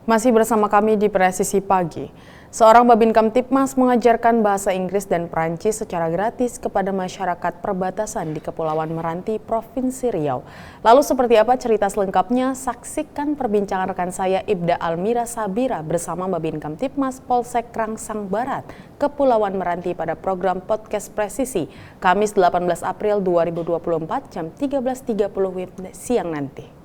Masih bersama kami di Presisi Pagi. Seorang Babin Kamtibmas mengajarkan bahasa Inggris dan Perancis secara gratis kepada masyarakat perbatasan di Kepulauan Meranti, Provinsi Riau. Lalu seperti apa cerita selengkapnya? Saksikan perbincangan rekan saya Ibda Almira Sabira bersama Babin Kamtibmas Polsek Rangsang Barat, Kepulauan Meranti pada program Podcast Presisi, Kamis 18 April 2024 jam 13.30 WIB siang nanti.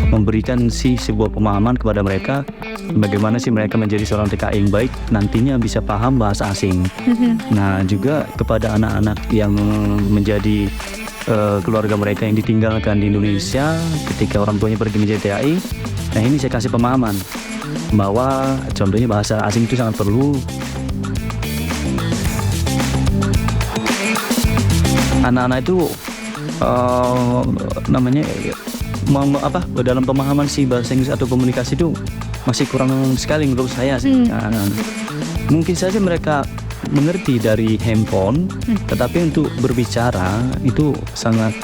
Memberikan sebuah pemahaman kepada mereka bagaimana sih mereka menjadi seorang TKI yang baik, nantinya bisa paham bahasa asing. Nah, juga kepada anak-anak yang menjadi keluarga mereka yang ditinggalkan di Indonesia ketika orang tuanya pergi menjadi TKI. Nah, ini saya kasih pemahaman bahwa contohnya bahasa asing itu sangat perlu. Anak-anak itu dalam pemahaman bahasa Inggris atau komunikasi itu masih kurang sekali menurut saya sih. Mungkin saja mereka mengerti dari handphone, tetapi untuk berbicara itu sangat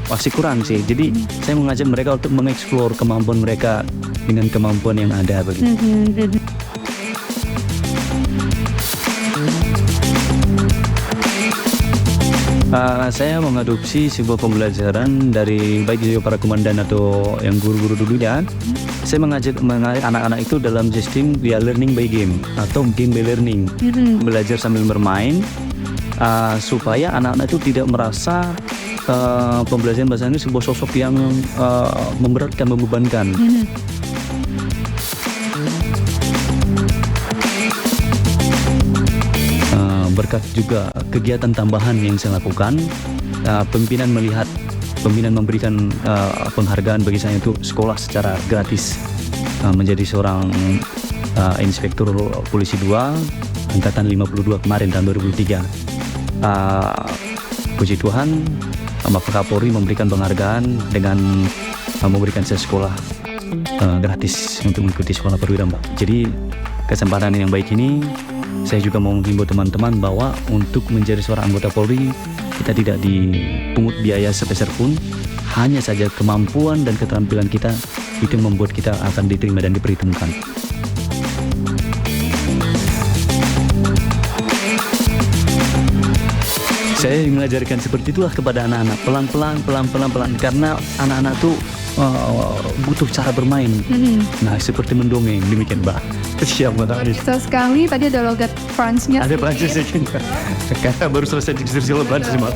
masih kurang sih. Jadi saya mengajak mereka untuk mengeksplor kemampuan mereka dengan kemampuan yang ada begitu. Saya mengadopsi sebuah pembelajaran dari baik dari para komandan atau yang guru-guru dulunya. Saya mengajak anak-anak itu dalam sistem dia learning by game atau game by learning, belajar sambil bermain, supaya anak-anak itu tidak merasa pembelajaran bahasa ini sebuah sosok yang memberatkan, membebankan. Berkat juga kegiatan tambahan yang saya lakukan, pimpinan memberikan penghargaan bagi saya untuk sekolah secara gratis, menjadi seorang inspektur polisi 2 angkatan 52 kemarin tahun 2003. Puji Tuhan, Bapak Kapolri memberikan penghargaan dengan memberikan saya sekolah gratis untuk mengikuti sekolah perwira. Jadi kesempatan yang baik ini saya juga mau menghimbau teman-teman bahwa untuk menjadi seorang anggota Polri kita tidak dipungut biaya sepeser pun, hanya saja kemampuan dan keterampilan kita itu membuat kita akan diterima dan diperhitungkan. Saya mengajarkan seperti itulah kepada anak-anak, pelan-pelan, karena anak-anak tuh butuh cara bermain. Nah, seperti mendongeng, demikian Mbak. Siap Mbak. Bisa sekali, tadi ada logat Prancisnya. Ada Prancisnya juga. Karena baru selesai diskusi Prancis Mbak.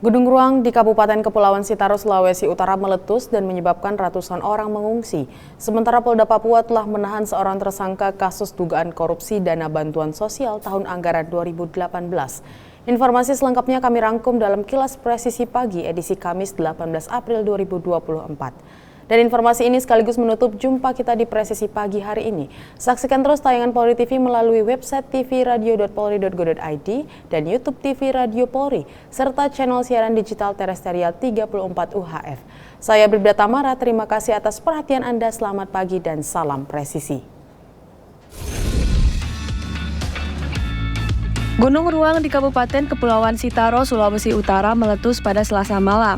Gunung Ruang di Kabupaten Kepulauan Sitaro, Sulawesi Utara meletus dan menyebabkan ratusan orang mengungsi. Sementara Polda Papua telah menahan seorang tersangka kasus dugaan korupsi dana bantuan sosial tahun anggaran 2018. Informasi selengkapnya kami rangkum dalam Kilas Presisi Pagi edisi Kamis 18 April 2024. Dan informasi ini sekaligus menutup jumpa kita di Presisi Pagi hari ini. Saksikan terus tayangan Polri TV melalui website tvradio.polri.go.id dan YouTube TV Radio Polri, serta channel siaran digital terestrial 34 UHF. Saya Bribda Tamara, terima kasih atas perhatian Anda, selamat pagi dan salam presisi. Gunung Ruang di Kabupaten Kepulauan Sitaro, Sulawesi Utara meletus pada Selasa malam.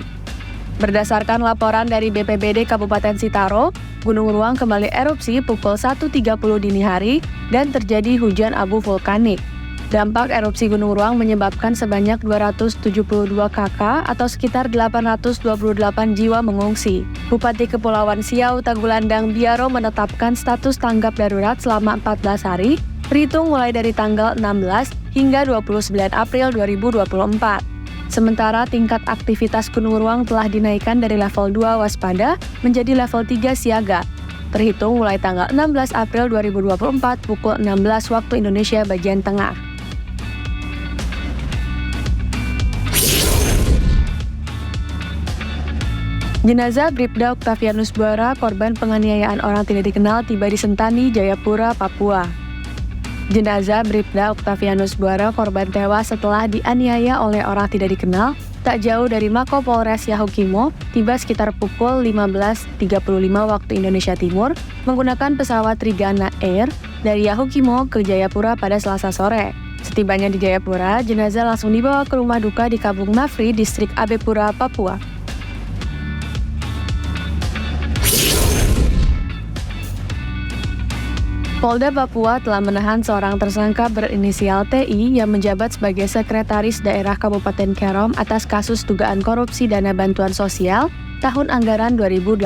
Berdasarkan laporan dari BPBD Kabupaten Sitaro, Gunung Ruang kembali erupsi pukul 1.30 dini hari dan terjadi hujan abu vulkanik. Dampak erupsi Gunung Ruang menyebabkan sebanyak 272 kakak atau sekitar 828 jiwa mengungsi. Bupati Kepulauan Siau Tagulandang Biaro menetapkan status tanggap darurat selama 14 hari, terhitung mulai dari tanggal 16 hingga 29 April 2024. Sementara tingkat aktivitas Gunung Ruang telah dinaikkan dari level 2 waspada menjadi level 3 siaga, terhitung mulai tanggal 16 April 2024 pukul 16 waktu Indonesia bagian tengah. Jenazah Bribda Octavianus Buara, korban penganiayaan orang tidak dikenal, tiba di Sentani, Jayapura, Papua. Jenazah Bribda Octavianus Buara, korban tewas setelah dianiaya oleh orang tidak dikenal, tak jauh dari Mako Polres Yahukimo, tiba sekitar pukul 15.35 waktu Indonesia Timur menggunakan pesawat Trigana Air dari Yahukimo ke Jayapura pada Selasa sore. Setibanya di Jayapura, jenazah langsung dibawa ke rumah duka di Kampung Mafri, distrik Abepura, Papua. Polda Papua telah menahan seorang tersangka berinisial TI yang menjabat sebagai Sekretaris Daerah Kabupaten Kerom atas kasus dugaan korupsi dana bantuan sosial tahun anggaran 2018.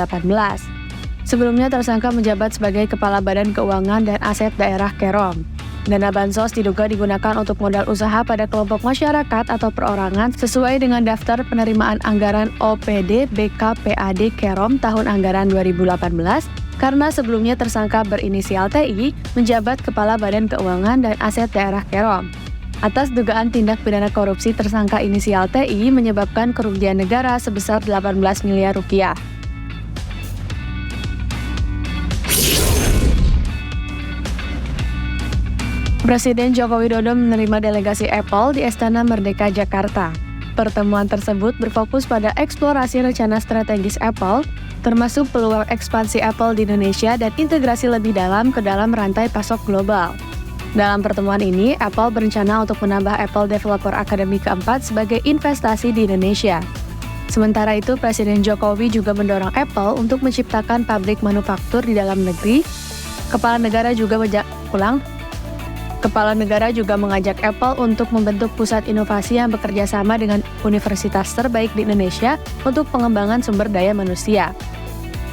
Sebelumnya tersangka menjabat sebagai Kepala Badan Keuangan dan Aset Daerah Kerom. Dana bansos diduga digunakan untuk modal usaha pada kelompok masyarakat atau perorangan sesuai dengan daftar penerimaan anggaran OPD BKPAD Kerom tahun anggaran 2018 karena sebelumnya tersangka berinisial TI menjabat Kepala Badan Keuangan dan Aset Daerah Kerom. Atas dugaan tindak pidana korupsi tersangka inisial TI menyebabkan kerugian negara sebesar 18 miliar rupiah. Presiden Joko Widodo menerima delegasi Apple di Istana Merdeka, Jakarta. Pertemuan tersebut berfokus pada eksplorasi rencana strategis Apple, termasuk peluang ekspansi Apple di Indonesia dan integrasi lebih dalam ke dalam rantai pasok global. Dalam pertemuan ini, Apple berencana untuk menambah Apple Developer Academy keempat sebagai investasi di Indonesia. Sementara itu, Presiden Jokowi juga mendorong Apple untuk menciptakan pabrik manufaktur di dalam negeri. Kepala negara juga mengajak Apple untuk membentuk pusat inovasi yang bekerja sama dengan universitas terbaik di Indonesia untuk pengembangan sumber daya manusia.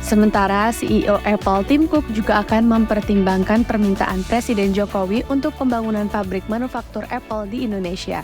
Sementara CEO Apple Tim Cook juga akan mempertimbangkan permintaan Presiden Jokowi untuk pembangunan pabrik manufaktur Apple di Indonesia.